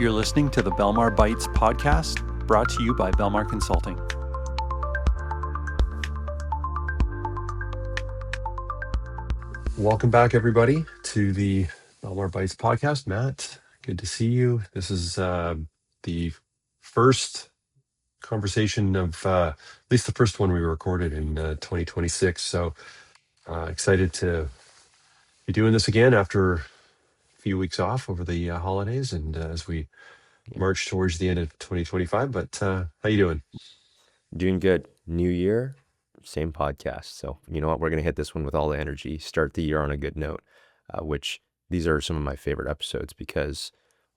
You're listening to the Belmar Bites podcast, brought to you by Belmar Consulting. Welcome back, everybody, to the Belmar Bites podcast. Matt, good to see you. This is the first conversation of at least the first one we recorded in 2026. So excited to be doing this again after a few weeks off over the holidays and as we march towards the end of 2025. But how you doing? Doing good. New year, same podcast. So you know what? We're going to hit this one with all the energy, start the year on a good note, which these are some of my favorite episodes because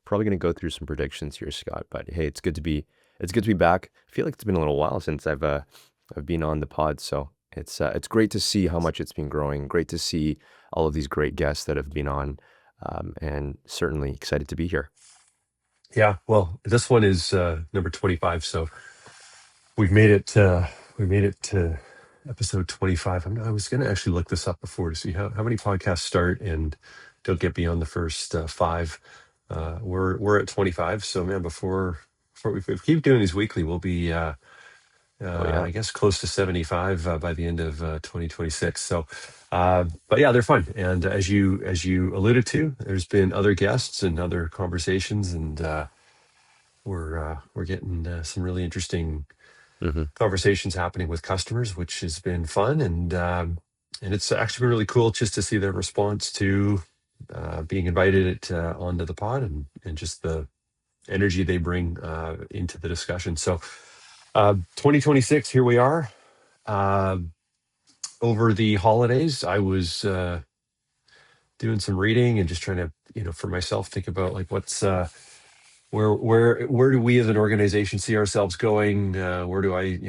probably going to go through some predictions here, Scott. But hey, it's good to be back. I feel like it's been a little while since I've been on the pod. So it's great to see how much it's been growing. Great to see all of these great guests that have been on, and certainly excited to be here. Yeah, well, this one is number 25. So we've made it to episode 25. I was going to actually look this up before to see how many podcasts start and don't get beyond the first five. We're at 25. So man, before if we keep doing these weekly, we'll be I guess close to 75 by the end of 2026. So, but yeah, they're fun. And as you alluded to, there's been other guests and other conversations, and we're getting some really interesting conversations happening with customers, which has been fun, and it's actually been really cool just to see their response to being invited onto the pod and just the energy they bring into the discussion. So 2026, here we are. Over the holidays, I was doing some reading and just trying to, for myself, think about like what's where do we as an organization see ourselves going? Where do I,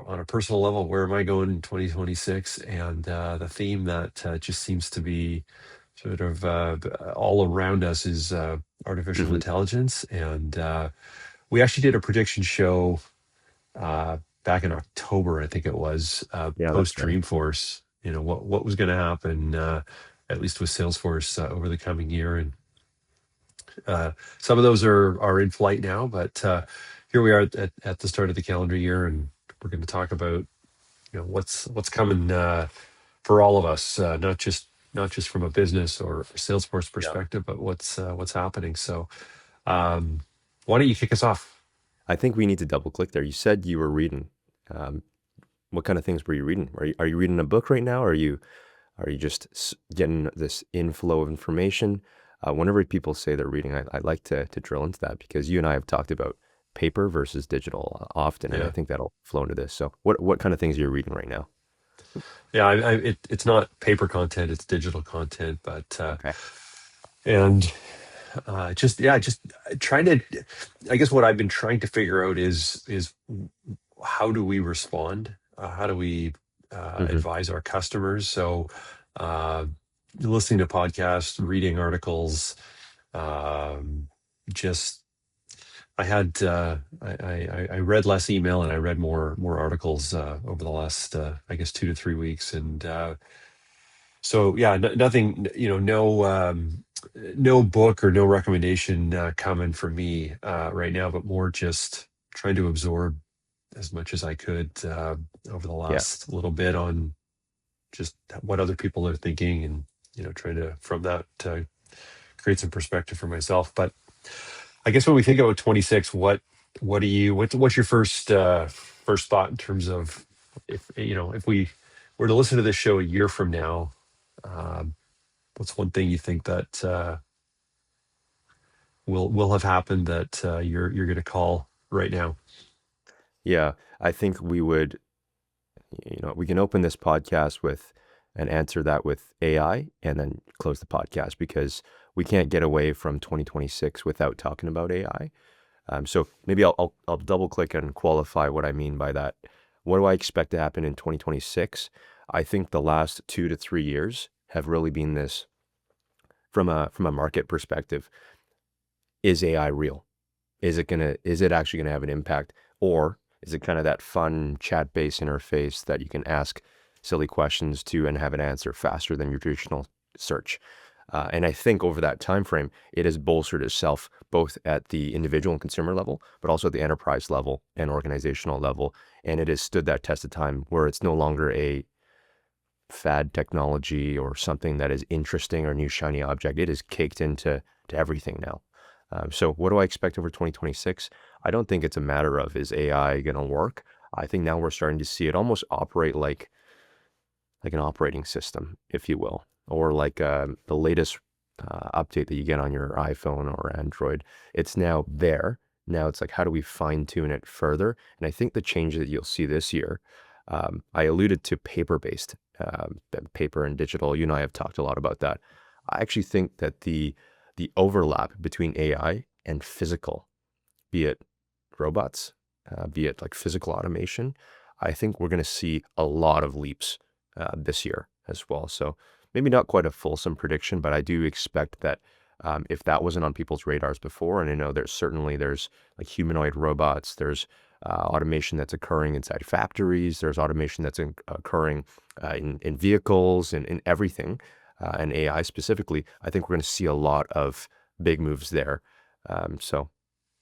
on a personal level, where am I going in 2026? And the theme that just seems to be sort of all around us is artificial intelligence. And we actually did a prediction show back in October, I think it was, post Dreamforce. What was going to happen, at least with Salesforce over the coming year, and some of those are in flight now, but here we are at the start of the calendar year, and we're going to talk about what's coming for all of us, not just from a business or Salesforce perspective, but what's happening. So, why don't you kick us off? I think we need to double click there. You said you were reading. What kind of things were you reading? Are you reading a book right now? Or are you just getting this inflow of information? Whenever people say they're reading, I like to drill into that because you and I have talked about paper versus digital often, and I think that'll flow into this. So what kind of things are you reading right now? Yeah, it's not paper content, it's digital content, but Okay. and just trying to, I guess what I've been trying to figure out is how do we respond? How do we advise our customers? So listening to podcasts, reading articles, just I had I read less email and I read more articles over the last I guess 2 to 3 weeks, and so yeah, nothing, no book or no recommendation coming for me right now, but more just trying to absorb as much as I could over the last little bit on just what other people are thinking, and trying to from that create some perspective for myself. But I guess when we think about 26, what's your first thought in terms of if we were to listen to this show a year from now, what's one thing you think that will have happened that you're going to call right now? Yeah, I think we would, we can open this podcast with and answer that with AI and then close the podcast because we can't get away from 2026 without talking about AI. So maybe I'll double click and qualify what I mean by that. What do I expect to happen in 2026? I think the last 2 to 3 years have really been this from a market perspective. Is AI real? Is it actually gonna have an impact, or is it kind of that fun chat-based interface that you can ask silly questions to and have an answer faster than your traditional search? And I think over that time frame, it has bolstered itself both at the individual and consumer level, but also at the enterprise level and organizational level. And it has stood that test of time where it's no longer a fad technology or something that is interesting or new shiny object. It is caked into everything now. So what do I expect over 2026? I don't think it's a matter of is AI going to work. I think now we're starting to see it almost operate like an operating system, if you will, or like the latest update that you get on your iPhone or Android. It's now there. Now it's like, how do we fine tune it further? And I think the change that you'll see this year, I alluded to paper-based, paper and digital. You and I have talked a lot about that. I actually think that the overlap between AI and physical, be it robots, be it like physical automation, I think we're going to see a lot of leaps this year as well. So maybe not quite a fulsome prediction, but I do expect that if that wasn't on people's radars before, and I know there's like humanoid robots, there's automation that's occurring inside factories, there's automation that's occurring in vehicles and in everything, and AI specifically, I think we're going to see a lot of big moves there. So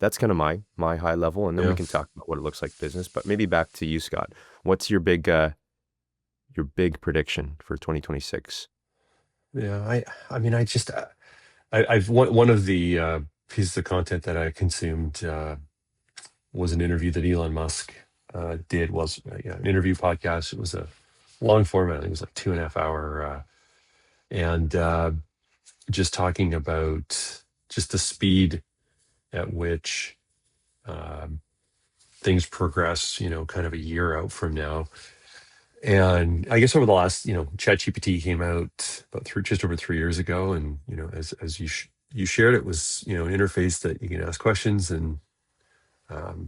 that's kind of my high level, and then we Yeah. can talk about what it looks like business. But maybe back to you, Scott. What's your big prediction for 2026? Yeah. I mean, I've one of the pieces of content that I consumed was an interview that Elon Musk did. Was yeah, an interview podcast. It was a long format. I think it was like 2.5 hour, and just talking about just the speed at which things progress. Kind of a year out from now. And I guess over the last, ChatGPT came out about just over 3 years ago, and as you shared, it was an interface that you can ask questions, and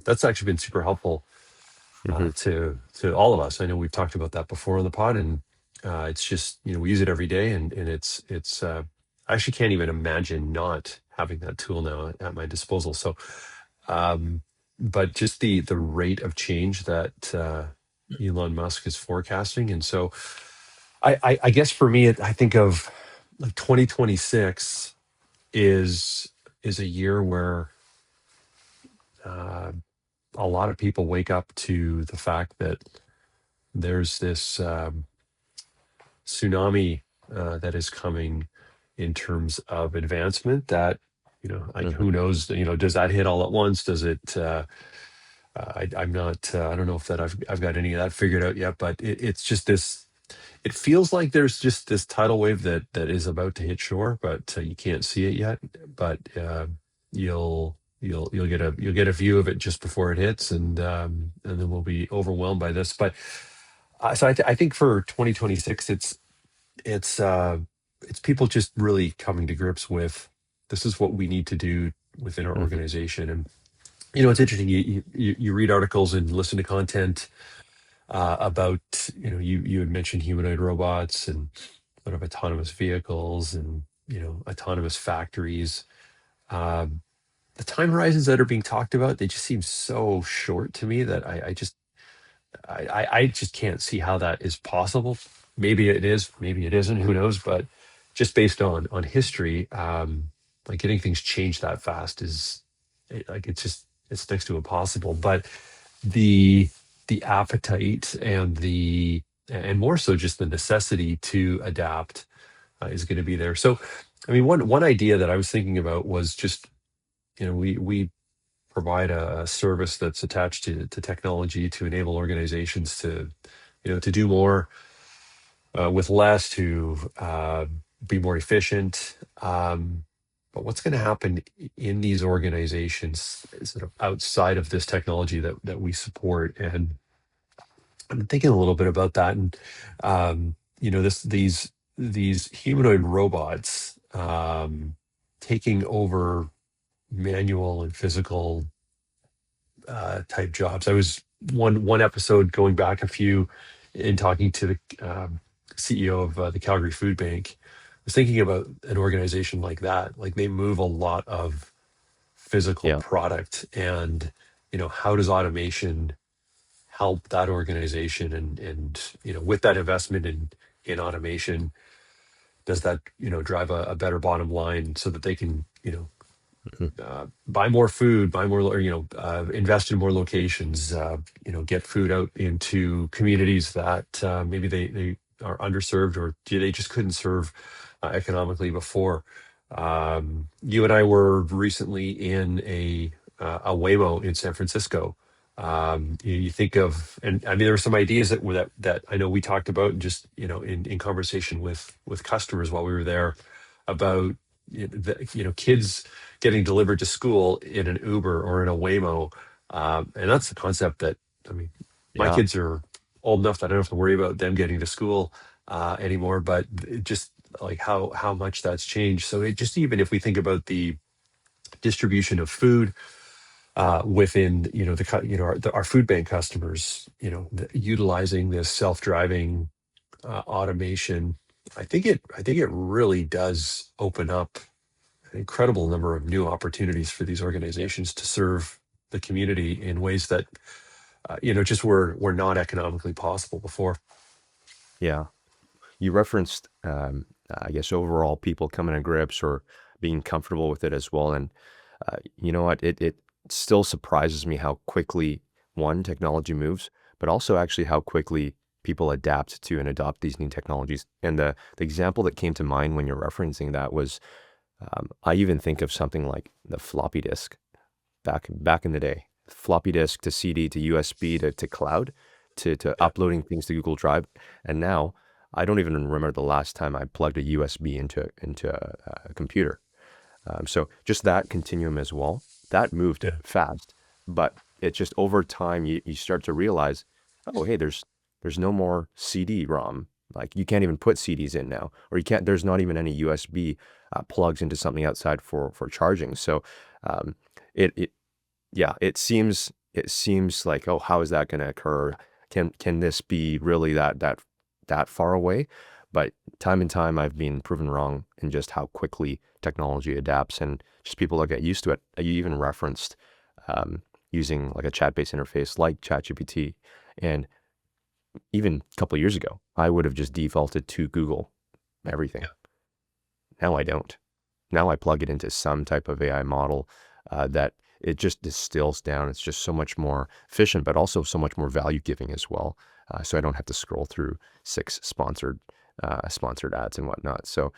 that's actually been super helpful Hmm. to all of us. I know we've talked about that before on the pod, and it's just we use it every day, and it's I actually can't even imagine not having that tool now at my disposal. So, um, but just the rate of change that Elon Musk is forecasting, and so I guess for me, I think of like 2026 is a year where uh, a lot of people wake up to the fact that there's this tsunami that is coming in terms of advancement that like Hmm. who knows, does that hit all at once? Does it I'm not I don't know if that I've got any of that figured out yet, but it's just this, it feels like there's just this tidal wave that is about to hit shore, but you can't see it yet. But you'll get a view of it just before it hits, and then we'll be overwhelmed by this. But so I think for 2026, it's uh, it's people just really coming to grips with this is what we need to do within our Hmm. organization. And it's interesting. You read articles and listen to content about you had mentioned humanoid robots and sort of autonomous vehicles and autonomous factories. Um, the time horizons that are being talked about, they just seem so short to me that I just can't see how that is possible. Maybe it is, maybe it isn't. Who knows? But just based on history, like getting things changed that fast is like it's next to impossible. But the the appetite and more so just the necessity to adapt is going to be there. So, I mean, one idea that I was thinking about was just we provide a service that's attached to technology to enable organizations to do more with less, to be more efficient. But what's going to happen in these organizations sort of outside of this technology that we support? And I'm thinking a little bit about that, and these humanoid robots taking over manual and physical type jobs. I was one episode going back a few in talking to the CEO of the Calgary Food Bank. I was thinking about an organization like that. Like they move a lot of physical Yeah. product, and how does automation help that organization? And with that investment in automation, does that drive a better bottom line so that they can Mhm. buy more food, buy more, invest in more locations, get food out into communities that maybe they are underserved or they just couldn't serve economically before. You and I were recently in a Waymo in San Francisco. You think of, and I mean, there were some ideas that I know we talked about just, in conversation with customers while we were there about, kids getting delivered to school in an Uber or in a Waymo. And that's the concept that, I mean, my Yeah. kids are old enough that I don't have to worry about them getting to school anymore, but it just like how much that's changed. So it just, even if we think about the distribution of food within, our food bank customers, utilizing this self-driving automation, I think it really does open up an incredible number of new opportunities for these organizations to serve the community in ways that just were not economically possible before. Yeah. You referenced, I guess, overall people coming to grips or being comfortable with it as well. And you know what? It still surprises me how quickly one technology moves, but also actually how quickly people adapt to and adopt these new technologies. And the example that came to mind when you're referencing that was, I even think of something like the floppy disk back in the day. Floppy disk to CD to USB to cloud to Yeah. uploading things to Google Drive. And now I don't even remember the last time I plugged a USB into a computer. So just that continuum as well, that moved Yeah. fast, but it just over time you start to realize, oh hey, there's no more CD-ROM. Like you can't even put CDs in now, or you can't. There's not even any USB plugs into something outside for charging. So um, it yeah, it seems like, oh, how is that going to occur? Can this be really that far away? But time and time I've been proven wrong in just how quickly technology adapts and just people will get used to it. You even referenced using like a chat-based interface like ChatGPT, and even a couple of years ago, I would have just defaulted to Google everything. Now I don't. Now I plug it into some type of AI model that it just distills down. It's just so much more efficient, but also so much more value giving as well. So I don't have to scroll through six sponsored ads and whatnot. So,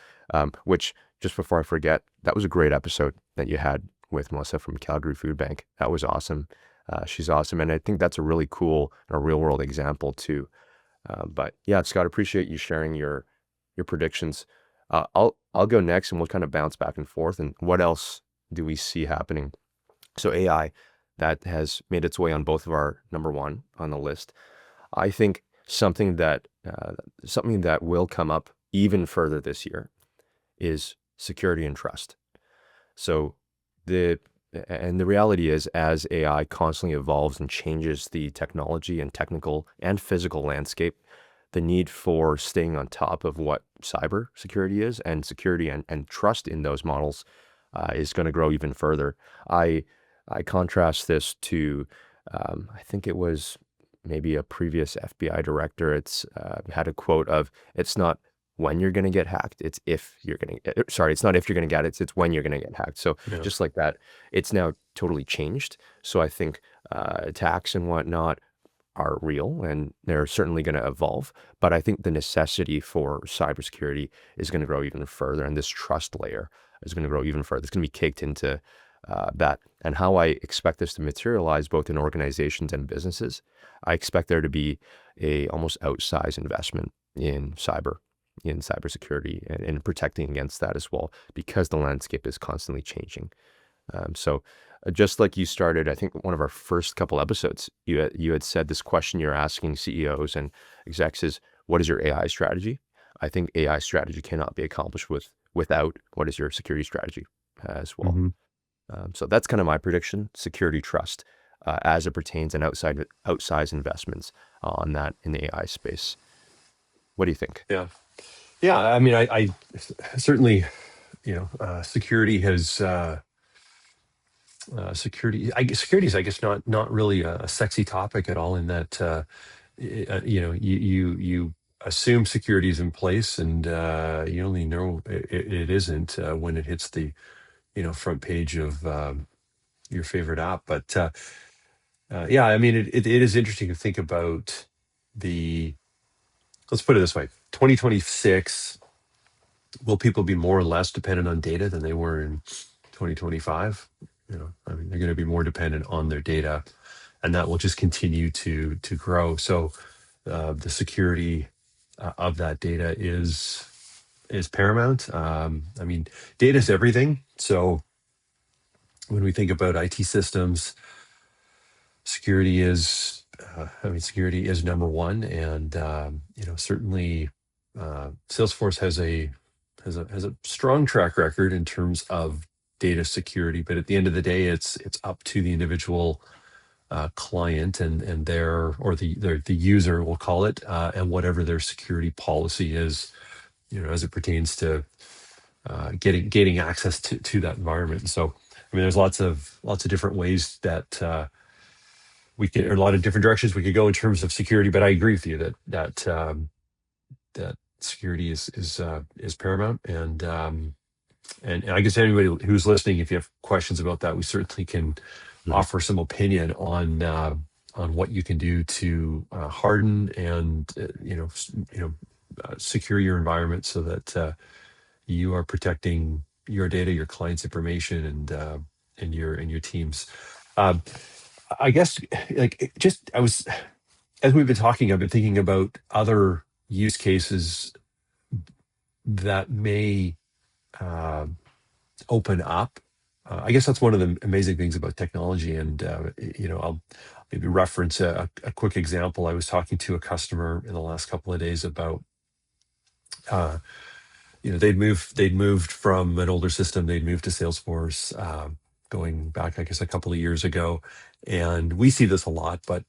which just before I forget, that was a great episode that you had with Melissa from Calgary Food Bank. That was awesome. She's awesome, and I think that's a really cool and a real world example too. But yeah, Scott, appreciate you sharing your predictions. I'll go next, and we'll kind of bounce back and forth. And what else do we see happening? So AI, that has made its way on both of our number one on the list. I think something that will come up even further this year is security and trust. So the the reality is, as AI constantly evolves and changes the technology and technical and physical landscape, the need for staying on top of what cyber security is and security and trust in those models is going to grow even further. I I contrast this to, I think it was maybe a previous FBI director. It's had a quote of, "It's not when you're going to get hacked, it's if you're going to. Sorry, it's not if you're going to get it, it's when you're going to get hacked." So Yeah. just like that, it's now totally changed. So I think attacks and whatnot are real and they're certainly going to evolve. But I think the necessity for cybersecurity is going to grow even further. And this trust layer is going to grow even further. It's going to be caked into that. And how I expect this to materialize both in organizations and businesses, I expect there to be a almost outsized investment in cybersecurity and protecting against that as well, because the landscape is constantly changing. So just like you started, I think one of our first couple episodes, you had said this question you're asking CEOs and execs is, what is your AI strategy? I think AI strategy cannot be accomplished without what is your security strategy as well. Hmm. So that's kind of my prediction: security trust as it pertains and outsized investments on that in the AI space. What do you think? Yeah. Yeah. I mean, I certainly, security has security. Security is, I guess, not really a sexy topic at all. In that, you assume security is in place, and you only know it isn't when it hits the front page of your favorite app. But yeah, I mean, it is interesting to think about the. Let's put it this way: 2026, will people be more or less dependent on data than they were in 2025? I mean, they're going to be more dependent on their data, and that will just continue to grow. So the security of that data is paramount. I mean, data is everything. So when we think about IT systems, security is, security is number one, and certainly Salesforce has a strong track record in terms of data security. But at the end of the day, it's up to the individual client and their or the user, we'll call it, and whatever their security policy is, as it pertains to getting access to that environment. And so, I mean, there's lots of different ways that we could, or a lot of different directions we could go in terms of security. But I agree with you that security is paramount. And I guess anybody who's listening, if you have questions about that, we certainly can offer some opinion on what you can do to harden and secure your environment so that you are protecting your data, your clients' information, and your teams. Um, I guess I was, as we've been talking, I've been thinking about other use cases that may uh, open up. I guess that's one of the amazing things about technology. And I'll maybe reference a quick example. I was talking to a customer in the last couple of days about uh, they'd moved from an older system. They'd moved to Salesforce, going back, I guess, a couple of years ago. And we see this a lot, but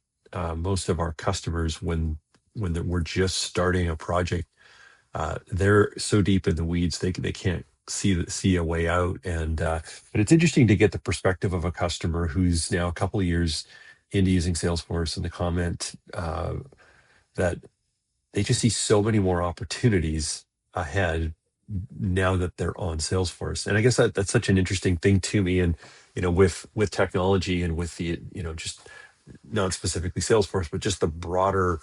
most of our customers, we're just starting a project, they're so deep in the weeds they can't see a way out. And but it's interesting to get the perspective of a customer who's now a couple of years into using Salesforce, and the comment that they just see so many more opportunities ahead now that they're on Salesforce. And I guess that's such an interesting thing to me. And with technology and with the just not specifically Salesforce, but just the broader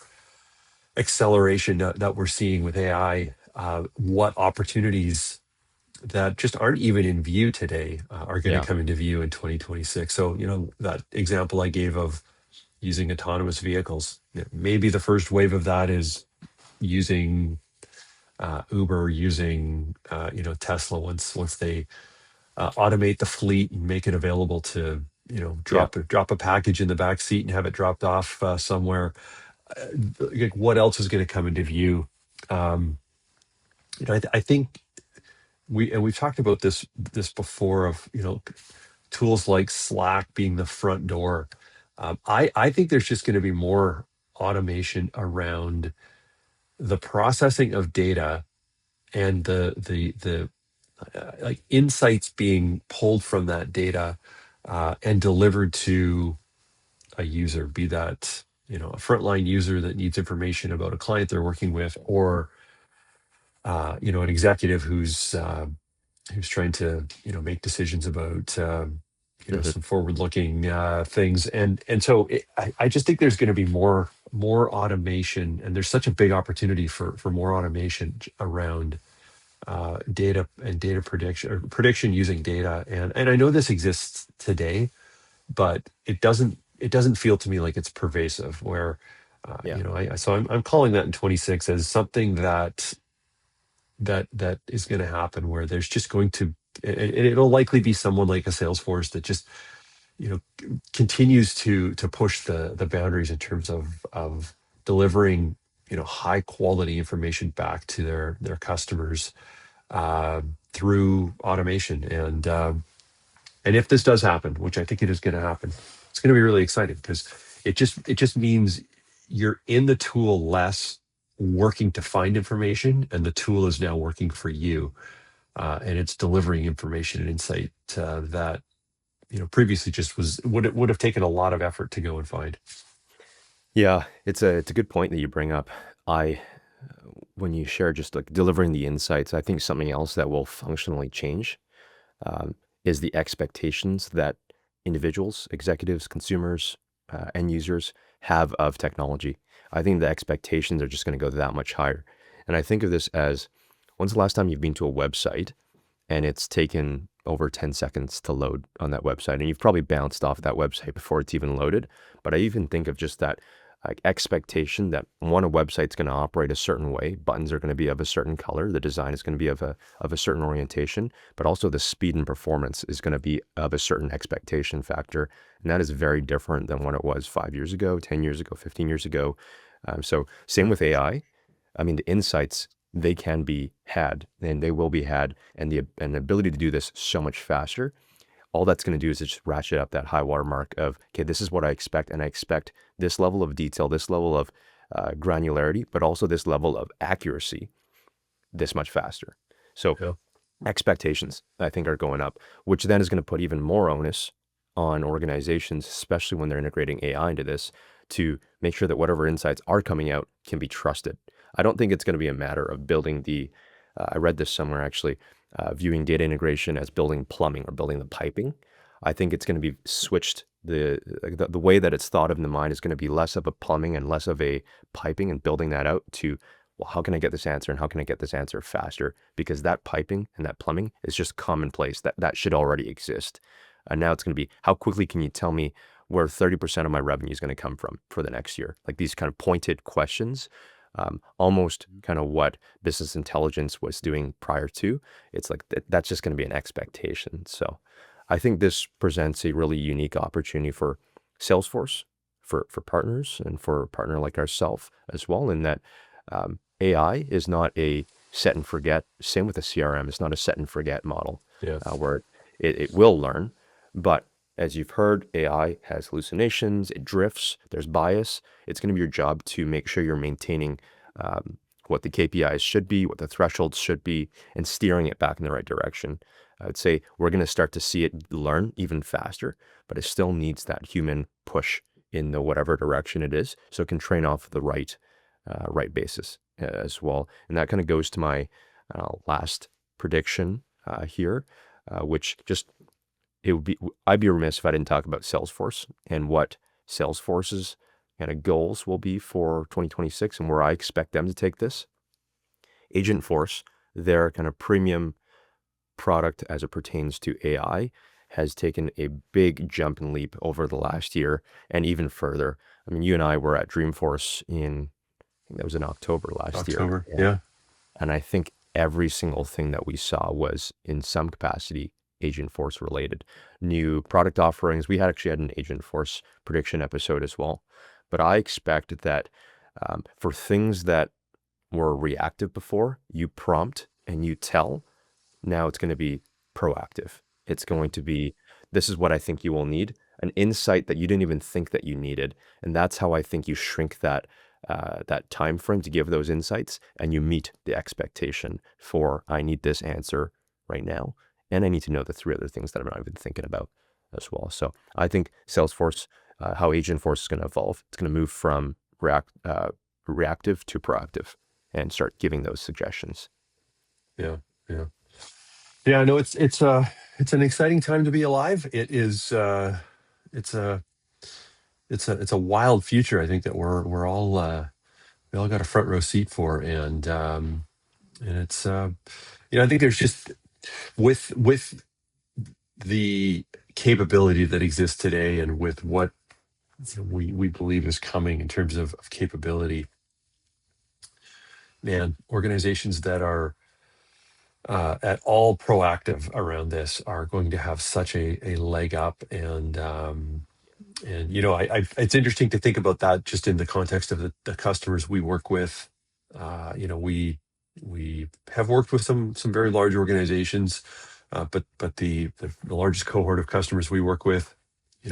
acceleration that we're seeing with AI, what opportunities that just aren't even in view today are going to Yeah. come into view in 2026. So that example I gave of using autonomous vehicles, maybe the first wave of that is using Uber, using Tesla, once they automate the fleet and make it available to Yeah. drop a package in the back seat and have it dropped off somewhere. Like, what else is going to come into view? Um, I think we've talked about this before, of tools like Slack being the front door. I think there's just going to be more automation around the processing of data and the like insights being pulled from that data and delivered to a user, be that a frontline user that needs information about a client they're working with, or an executive who's trying to make decisions about Mhm. some forward-looking things. And so I just think there's going to be more automation, and there's such a big opportunity for more automation around data and data prediction, or prediction using data. And I know this exists today, but it doesn't feel to me like it's pervasive. Where Yeah. so I'm calling that in 26 as something that is going to happen, where there's just going to, and it'll likely be someone like a Salesforce that just continues to push the boundaries in terms of delivering high quality information back to their customers through automation. And if this does happen, which I think it is going to happen, it's going to be really exciting, because it just means you're in the tool less, working to find information, and the tool is now working for you, and it's delivering information and insight that previously just would have taken a lot of effort to go and find. Yeah. It's a good point that you bring up. I when you share just like delivering the insights, I think something else that will functionally change um, is the expectations that individuals, executives, consumers, end users have of technology. I think the expectations are just going to go that much higher. And I think of this as, when's the last time you've been to a website and it's taken over 10 seconds to load on that website? And you've probably bounced off that website before it's even loaded. But I even think of just that like expectation that one, a website's going to operate a certain way, buttons are going to be of a certain color, the design is going to be of a certain orientation, but also the speed and performance is going to be of a certain expectation factor. And that is very different than what it was 5 years ago, 10 years ago, 15 years ago. So same Yeah. with AI. I mean, the insights, they can be had and they will be had, and the ability to do this so much faster, all that's going to do is just ratchet up that high water mark of, okay, this is what I expect. And I expect this level of detail, this level of granularity, but also this level of accuracy this much faster. So Yeah. expectations, I think, are going up, which then is going to put even more onus on organizations, especially when they're integrating AI into this, to make sure that whatever insights are coming out can be trusted. I don't think it's going to be a matter of building I read this somewhere actually, viewing data integration as building plumbing or building the piping. I think it's going to be switched. The way that it's thought of in the mind is going to be less of a plumbing and less of a piping and building that out to, well, how can I get this answer and how can I get this answer faster? Because that piping and that plumbing is just commonplace. That should already exist. And now it's going to be, how quickly can you tell me where 30% of my revenue is going to come from for the next year? Like these kind of pointed questions, almost kind of what business intelligence was doing prior to. It's like that's just going to be an expectation. So I think this presents a really unique opportunity for Salesforce, for partners, and for a partner like ourselves as well, in that AI is not a set and forget. Same with the CRM. It's not a set and forget model Yeah. where it will learn. But as you've heard, AI has hallucinations, it drifts, there's bias. It's going to be your job to make sure you're maintaining what the KPIs should be, what the thresholds should be, and steering it back in the right direction. I would say we're going to start to see it learn even faster, but it still needs that human push in the whatever direction it is, so it can train off the right basis as well. And that kind of goes to my last prediction here, which just I'd be remiss if I didn't talk about Salesforce and what Salesforce's kind of goals will be for 2026 and where I expect them to take this. Agentforce, their kind of premium product as it pertains to AI, has taken a big jump and leap over the last year and even further. I mean, you and I were at Dreamforce I think that was in October last year. October. Yeah. And I think every single thing that we saw was in some capacity Agentforce related. New product offerings. We actually had an Agentforce prediction episode as well. But I expect that for things that were reactive before, you prompt and you tell, now it's going to be proactive. It's going to be, this is what I think you will need, an insight that you didn't even think that you needed. And that's how I think you shrink that time frame to give those insights, and you meet the expectation for, I need this answer right now, and I need to know the three other things that I'm not even thinking about as well. So I think Salesforce, how Agentforce is going to evolve, it's going to move from reactive to proactive and start giving those suggestions. Yeah. Yeah. Yeah. No, it's an exciting time to be alive. It is. It's a it's a wild future. I think that we're all we all got a front row seat for, and it's I think there's just with the capability that exists today, and with what we believe is coming in terms of capability, man, organizations that are at all proactive around this are going to have such a leg up. And it's interesting to think about that just in the context of the customers we work with. We have worked with some very large organizations, but the largest cohort of customers we work with,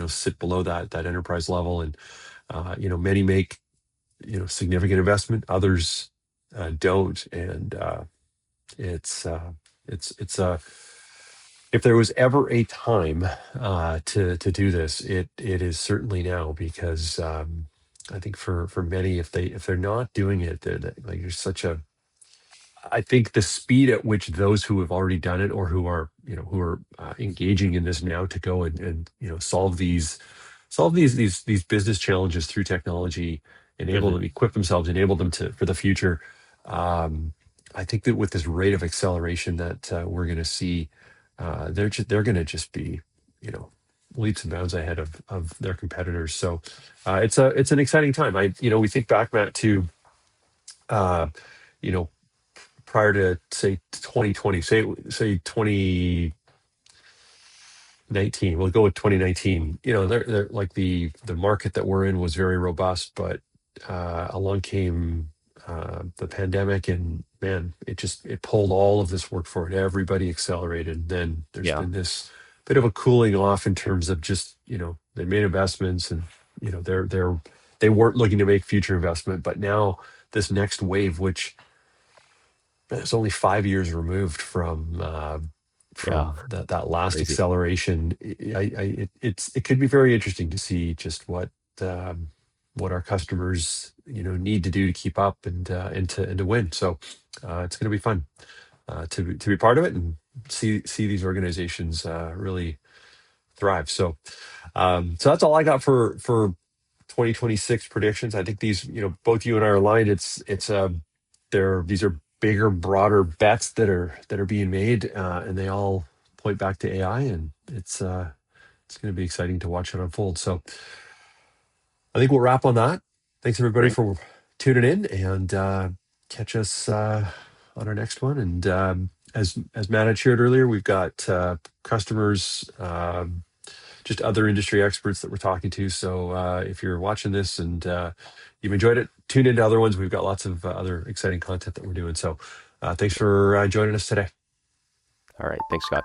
sit below that enterprise level, and many make significant investment, others don't, and it's if there was ever a time to do this, it is certainly now, because I think for many, if they're not doing it, like there's such a I think the speed at which those who have already done it or who are engaging in this now to go and solve these business challenges through technology, enable Hmm. them, equip themselves, enable them to for the future. Um, I think that with this rate of acceleration that we're going to see, they're going to just be leaps and bounds ahead of their competitors. So it's an exciting time. We think back, Matt, to uh, you know prior to say 2020, say 2019. We'll go with 2019. They're like the market that we're in was very robust, but along came the pandemic, and man, it pulled all of this work forward. Everybody accelerated. And then there's Yeah. been this bit of a cooling off in terms of just they made investments, and they weren't looking to make future investment. But now this next wave, which it's only 5 years removed Yeah. from that last Crazy. acceleration. It could be very interesting to see just what our customers need to do to keep up and to win. So it's going to be fun to be part of it and see these organizations really thrive. So that's all I got for 2026 predictions. I think these, both you and I are aligned. These are bigger, broader bets that are being made, and they all point back to AI, and it's going to be exciting to watch it unfold. So I think we'll wrap on that. Thanks everybody Great. for tuning in, and catch us on our next one. And as Matt had shared earlier, we've got customers. Just other industry experts that we're talking to. So if you're watching this and you've enjoyed it, tune into other ones. We've got lots of other exciting content that we're doing. So thanks for joining us today. All right. Thanks, Scott.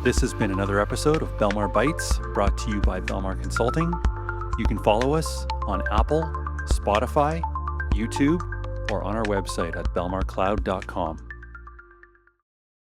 This has been another episode of Belmar Bites, brought to you by Belmar Consulting. You can follow us on Apple, Spotify, YouTube, or on our website at belmarcloud.com.